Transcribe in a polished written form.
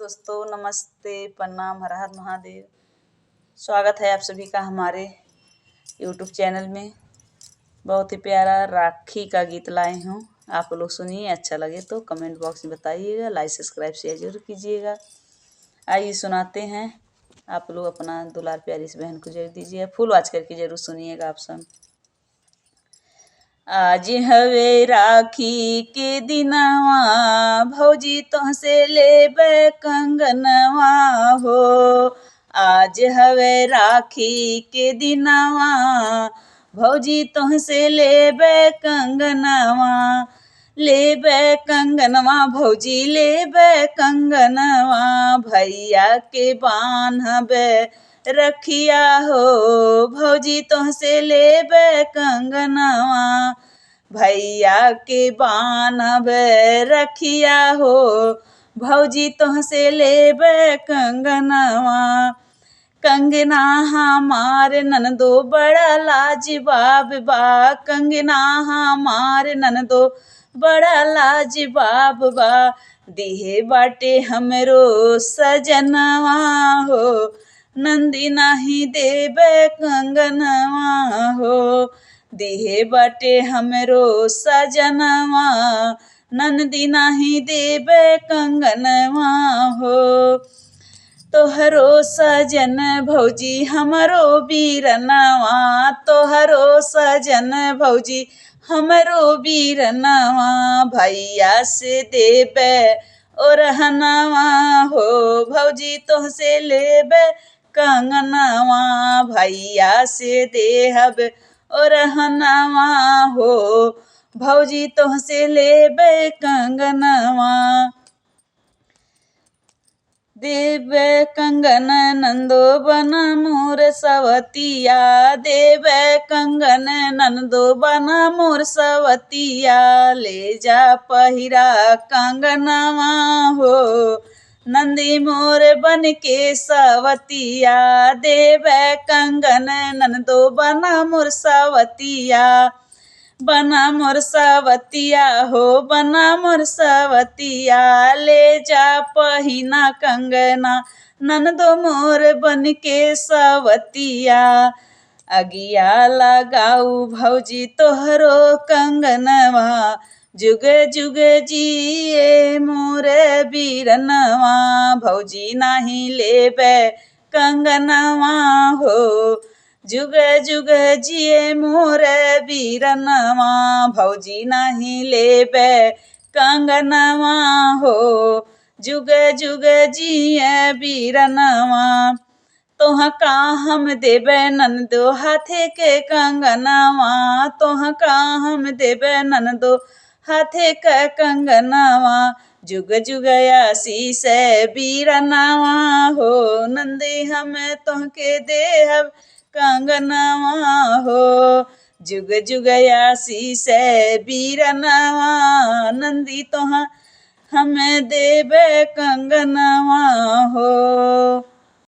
दोस्तों नमस्ते, प्रणाम, हर हर महादेव। स्वागत है आप सभी का हमारे यूट्यूब चैनल में। बहुत ही प्यारा राखी का गीत लाए हूँ, आप लोग सुनिए। अच्छा लगे तो कमेंट बॉक्स में बताइएगा, लाइक सब्सक्राइब शेयर जरूर कीजिएगा। आइए सुनाते हैं, आप लोग अपना दुलार प्यारी इस बहन को जरूर दीजिए, फुल वॉच करके जरूर सुनिएगा आप सब। आज हवे राखी के दिनवा, भौजी तुहसे लेबे कंगनवा हो। आज हवे राखी के दिनवा, भौजी तुहसे लेबे कंगनवा। लेबे कंगनवा भौजी लेबे कंगनवा, भैया के बान्हबे रखिया हो। भौजी तुहसे लेबे कंगनवा, भैया के बान्हबे रखिया हो। भौजी तुहसे लेबे कंगनवा। कंगना हमार ननदो बड़ा लाजवाब बा, कंगना हमार ननदो बड़ा लाजवाब बा। दिहे बाटे हमरो सजनवा हो, नंदी नाही देबे कंगनवा हो। दिहे बाटे हमरो सजनवा, नंदी नाही देबे कंगनवा हो। तोहरो सजन भौजी हमरो बीरनवा, तोहरो सजन भौजी हमरो बीरनवा। भैया से देबे ओरहनवा हो, भौजी तोहसे लेबे कंगनवा। भैया से देहब ओरहनवा हो, भौजी तोहसे लेबे कंगनवा। देबे कंगन नंदो बना मोर सवतिया, देबे कंगन नंदो बना मोर सवतिया। ले जा पहिरा कंगनवा हो, नंदी मोर बन के सवतिया। देबे कंगन नंदो बना मोर सवतिया, बना मोर सवतिया हो, बना मोर सवतिया। ले जा पहिना कंगना ननदो मोर बन के सवतिया। अगिया लगाऊ भौजी तोहरो कंगनवा, जुग जुग जिए मोरे बीरनवा। भौजी नाही लेबे कंगनवा हो, जुग जुग जिए मोरे बीरनवा। भौजी नाही लेबे कंगनवा हो, जुग जुग जिए बीरनवा। तोह का हम देबे ननदो हाथे के कंगनवा, तोह का हम देबे ननदो हाथे के कंगनवा। जुग जुग आशीष बीरनवा हो, नंदी हम तोहके देहब कंगनवा हो। जुग जुग आशीष बीरनवा, नंदी तोह हमें देबे कंगनवा हो।